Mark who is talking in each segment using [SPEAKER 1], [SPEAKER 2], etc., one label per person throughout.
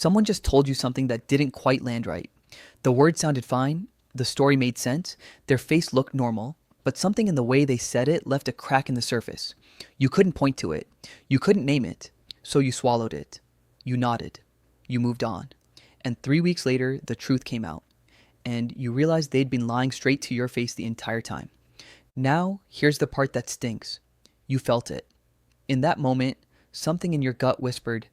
[SPEAKER 1] Someone just told you something that didn't quite land right. The words sounded fine, the story made sense, their face looked normal, but something in the way they said it left a crack in the surface. You couldn't point to it. You couldn't name it. So you swallowed it. You nodded. You moved on. And 3 weeks later, the truth came out. And you realized they'd been lying straight to your face the entire time. Now, here's the part that stinks. You felt it. In that moment, something in your gut whispered,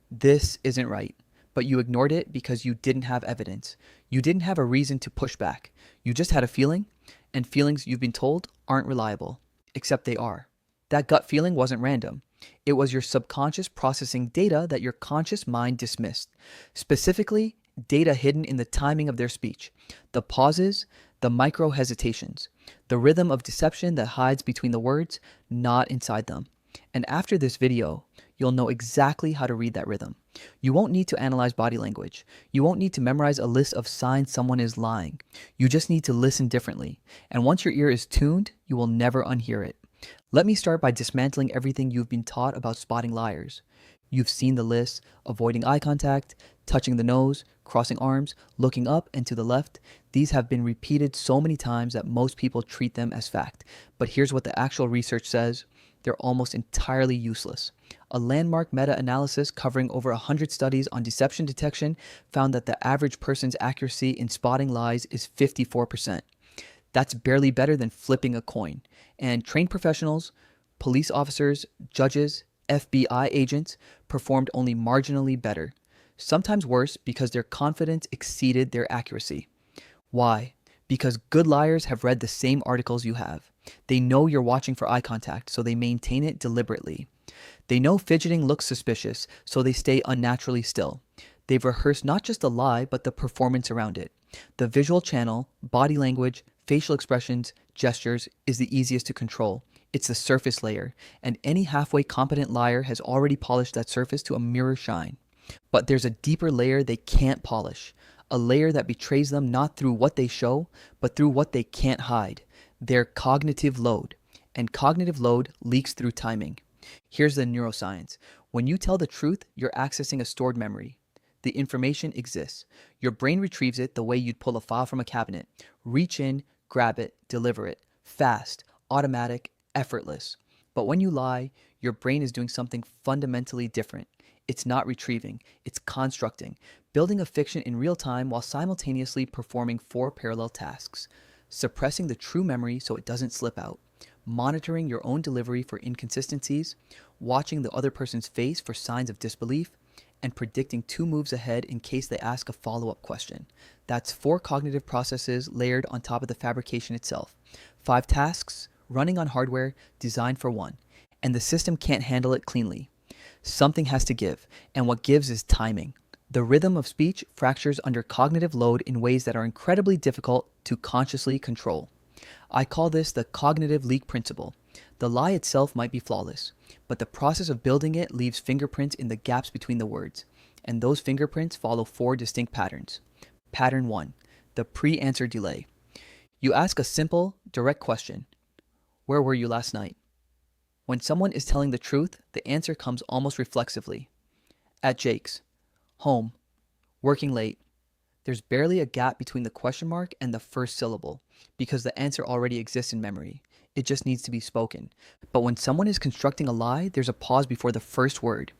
[SPEAKER 1] "This isn't right." But you ignored it because you didn't have evidence. You didn't have a reason to push back. You just had a feeling, and feelings, you've been told, aren't reliable. Except they are. That gut feeling wasn't random. It was your subconscious processing data that your conscious mind dismissed. Specifically, data hidden in the timing of their speech, the pauses, the micro hesitations, the rhythm of deception that hides between the words, not inside them. And after this video, you'll know exactly how to read that rhythm. You won't need to analyze body language. You won't need to memorize a list of signs someone is lying. You just need to listen differently. And once your ear is tuned, you will never unhear it. Let me start by dismantling everything you've been taught about spotting liars. You've seen the list: avoiding eye contact, touching the nose, crossing arms, looking up and to the left. These have been repeated so many times that most people treat them as fact. But here's what the actual research says. They're almost entirely useless. A landmark meta-analysis covering over 100 studies on deception detection found that the average person's accuracy in spotting lies is 54%. That's barely better than flipping a coin. And trained professionals, police officers, judges, FBI agents performed only marginally better. Sometimes worse because their confidence exceeded their accuracy. Why? Because good liars have read the same articles you have. They know you're watching for eye contact, so they maintain it deliberately. They know fidgeting looks suspicious, so they stay unnaturally still. They've rehearsed not just the lie, but the performance around it. The visual channel, body language, facial expressions, gestures is the easiest to control. It's the surface layer, and any halfway competent liar has already polished that surface to a mirror shine. But there's a deeper layer they can't polish, a layer that betrays them not through what they show, but through what they can't hide, their cognitive load. And cognitive load leaks through timing. Here's the neuroscience. When you tell the truth, you're accessing a stored memory. The information exists. Your brain retrieves it the way you'd pull a file from a cabinet. Reach in, grab it, deliver it. Fast, automatic, effortless. But when you lie, your brain is doing something fundamentally different. It's not retrieving, it's constructing, building a fiction in real time while simultaneously performing 4 parallel tasks: suppressing the true memory so it doesn't slip out, monitoring your own delivery for inconsistencies, watching the other person's face for signs of disbelief, and predicting 2 moves ahead in case they ask a follow-up question. That's 4 cognitive processes layered on top of the fabrication itself. 5 tasks running on hardware designed for one, and the system can't handle it cleanly. Something has to give, and what gives is timing. The rhythm of speech fractures under cognitive load in ways that are incredibly difficult to consciously control. I call this the cognitive leak principle. The lie itself might be flawless, but the process of building it leaves fingerprints in the gaps between the words, and those fingerprints follow 4 distinct patterns. Pattern 1, the pre-answer delay. You ask a simple, direct question. Where were you last night? When someone is telling the truth, the answer comes almost reflexively. At Jake's. Home. Working late. There's barely a gap between the question mark and the first syllable, because the answer already exists in memory. It just needs to be spoken. But when someone is constructing a lie, there's a pause before the first word.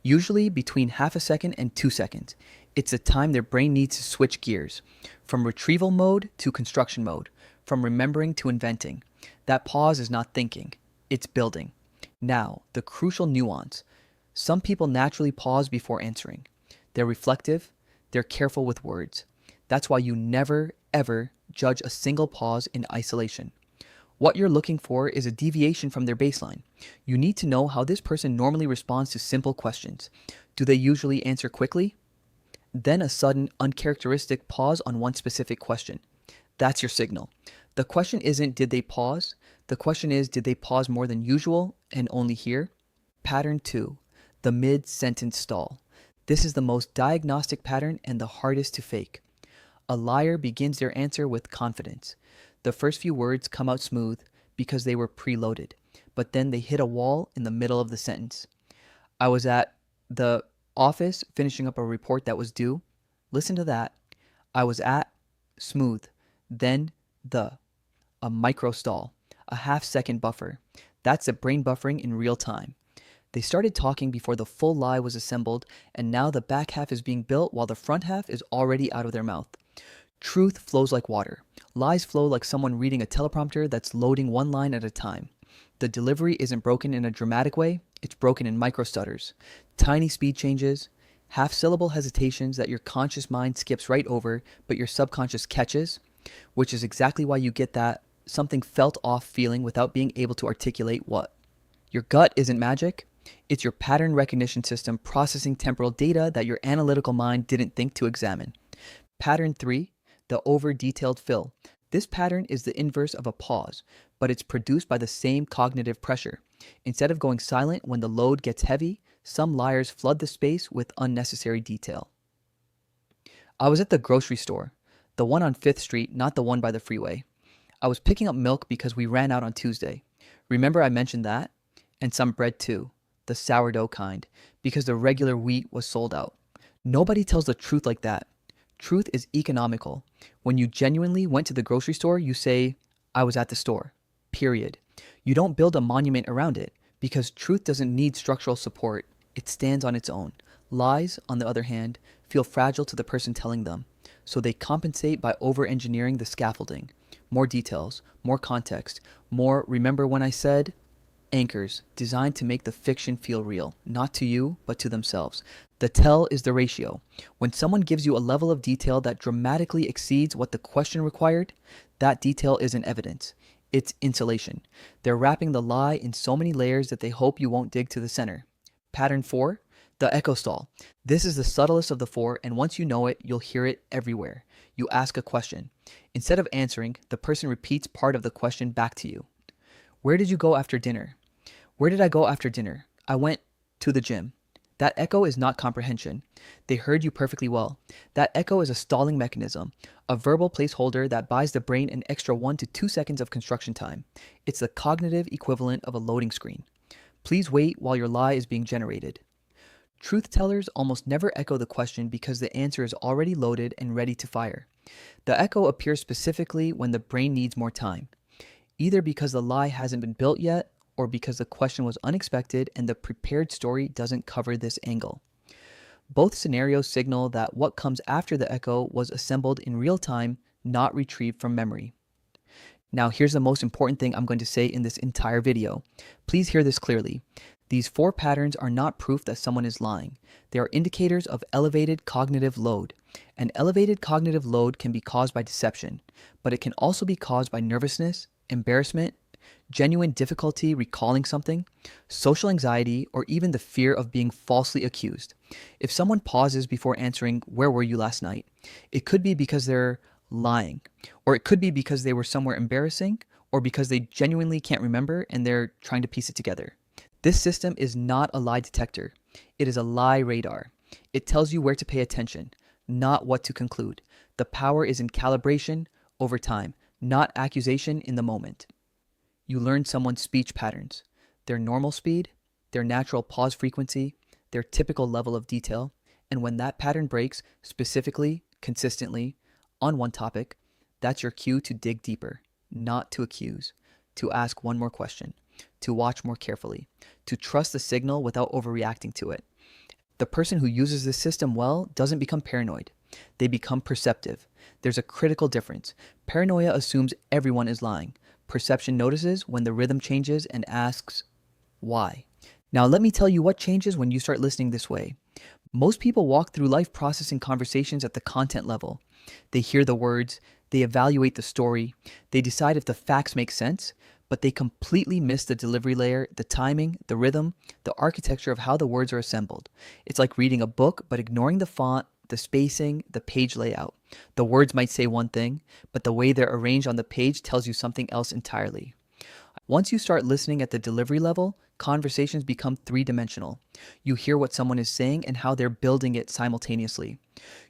[SPEAKER 1] Usually between half a second and 2 seconds. It's the time their brain needs to switch gears, from retrieval mode to construction mode, from remembering to inventing. That pause is not thinking. It's building. Now, the crucial nuance. Some people naturally pause before answering. They're reflective. They're careful with words. That's why you never, ever judge a single pause in isolation. What you're looking for is a deviation from their baseline. You need to know how this person normally responds to simple questions. Do they usually answer quickly? Then a sudden, uncharacteristic pause on one specific question. That's your signal. The question isn't, did they pause? The question is, did they pause more than usual and only here? Pattern 2, the mid-sentence stall. This is the most diagnostic pattern and the hardest to fake. A liar begins their answer with confidence. The first few words come out smooth because they were preloaded, but then they hit a wall in the middle of the sentence. I was at the Office, finishing up a report that was due. Listen to that. I was at, smooth. Then, the, a micro stall, a half-second buffer. That's the brain buffering in real time. They started talking before the full lie was assembled, and now the back half is being built while the front half is already out of their mouth. Truth flows like water. Lies flow like someone reading a teleprompter that's loading one line at a time. The delivery isn't broken in a dramatic way, it's broken in micro stutters, tiny speed changes, half-syllable hesitations that your conscious mind skips right over, but your subconscious catches, which is exactly why you get that something felt off feeling without being able to articulate what. Your gut isn't magic. It's your pattern recognition system processing temporal data that your analytical mind didn't think to examine. Pattern 3, the over-detailed fill. This pattern is the inverse of a pause, but it's produced by the same cognitive pressure. Instead of going silent when the load gets heavy, some liars flood the space with unnecessary detail. I was at the grocery store, the one on 5th Street, not the one by the freeway. I was picking up milk because we ran out on Tuesday. Remember I mentioned that? And some bread too, the sourdough kind, because the regular wheat was sold out. Nobody tells the truth like that. Truth is economical. When you genuinely went to the grocery store, you say, I was at the store, period. You don't build a monument around it, because truth doesn't need structural support. It stands on its own. Lies, on the other hand, feel fragile to the person telling them, so they compensate by over-engineering the scaffolding. More details, more context, more remember when I said, anchors designed to make the fiction feel real, not to you, but to themselves. The tell is the ratio. When someone gives you a level of detail that dramatically exceeds what the question required, that detail isn't evidence. It's insulation. They're wrapping the lie in so many layers that they hope you won't dig to the center. Pattern 4, the echo stall. This is the subtlest of the 4, and once you know it, you'll hear it everywhere. You ask a question. Instead of answering, the person repeats part of the question back to you. Where did you go after dinner? Where did I go after dinner? I went to the gym. That echo is not comprehension. They heard you perfectly well. That echo is a stalling mechanism, a verbal placeholder that buys the brain an extra 1 to 2 seconds of construction time. It's the cognitive equivalent of a loading screen. Please wait while your lie is being generated. Truth tellers almost never echo the question because the answer is already loaded and ready to fire. The echo appears specifically when the brain needs more time, either because the lie hasn't been built yet or because the question was unexpected and the prepared story doesn't cover this angle. Both scenarios signal that what comes after the echo was assembled in real time, not retrieved from memory. Now, here's the most important thing I'm going to say in this entire video. Please hear this clearly. These 4 patterns are not proof that someone is lying. They are indicators of elevated cognitive load. An elevated cognitive load can be caused by deception, but it can also be caused by nervousness, embarrassment, genuine difficulty recalling something, social anxiety, or even the fear of being falsely accused. If someone pauses before answering, "Where were you last night?" it could be because they're lying, or it could be because they were somewhere embarrassing, or because they genuinely can't remember and they're trying to piece it together. This system is not a lie detector. It is a lie radar. It tells you where to pay attention, not what to conclude. The power is in calibration over time, not accusation in the moment. You learn someone's speech patterns, their normal speed, their natural pause frequency, their typical level of detail, and when that pattern breaks specifically, consistently, on one topic, that's your cue to dig deeper, not to accuse, to ask one more question, to watch more carefully, to trust the signal without overreacting to it. The person who uses this system well doesn't become paranoid. They become perceptive. There's a critical difference. Paranoia assumes everyone is lying. Perception notices when the rhythm changes and asks, why? Now let me tell you what changes when you start listening this way. Most people walk through life processing conversations at the content level. They hear the words, they evaluate the story, they decide if the facts make sense, but they completely miss the delivery layer, the timing, the rhythm, the architecture of how the words are assembled. It's like reading a book but ignoring the font, the spacing, the page layout. The words might say one thing, but the way they're arranged on the page tells you something else entirely. Once you start listening at the delivery level, conversations become three-dimensional. You hear what someone is saying and how they're building it simultaneously.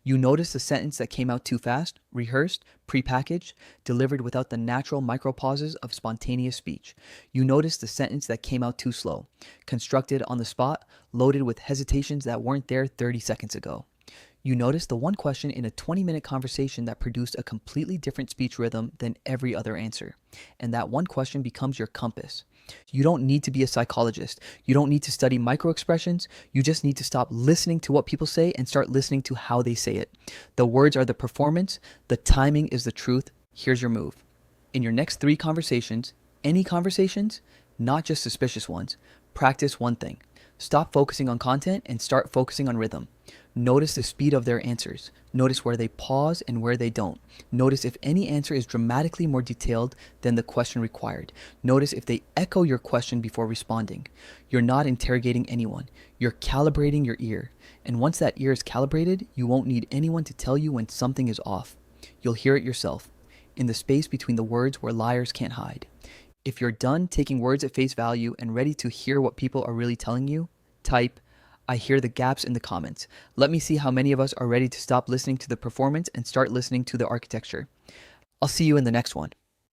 [SPEAKER 1] You notice the sentence that came out too fast, rehearsed, prepackaged, delivered without the natural micropauses of spontaneous speech. You notice the sentence that came out too slow, constructed on the spot, loaded with hesitations that weren't there 30 seconds ago. You notice the one question in a 20-minute conversation that produced a completely different speech rhythm than every other answer. And that one question becomes your compass. You don't need to be a psychologist. You don't need to study microexpressions. You just need to stop listening to what people say and start listening to how they say it. The words are the performance. The timing is the truth. Here's your move. In your next 3 conversations, any conversations, not just suspicious ones, practice one thing. Stop focusing on content and start focusing on rhythm. Notice the speed of their answers. Notice where they pause and where they don't. Notice if any answer is dramatically more detailed than the question required. Notice if they echo your question before responding. You're not interrogating anyone. You're calibrating your ear. And once that ear is calibrated, you won't need anyone to tell you when something is off. You'll hear it yourself, in the space between the words where liars can't hide. If you're done taking words at face value and ready to hear what people are really telling you, type, "I hear the gaps" in the comments. Let me see how many of us are ready to stop listening to the performance and start listening to the architecture. I'll see you in the next one.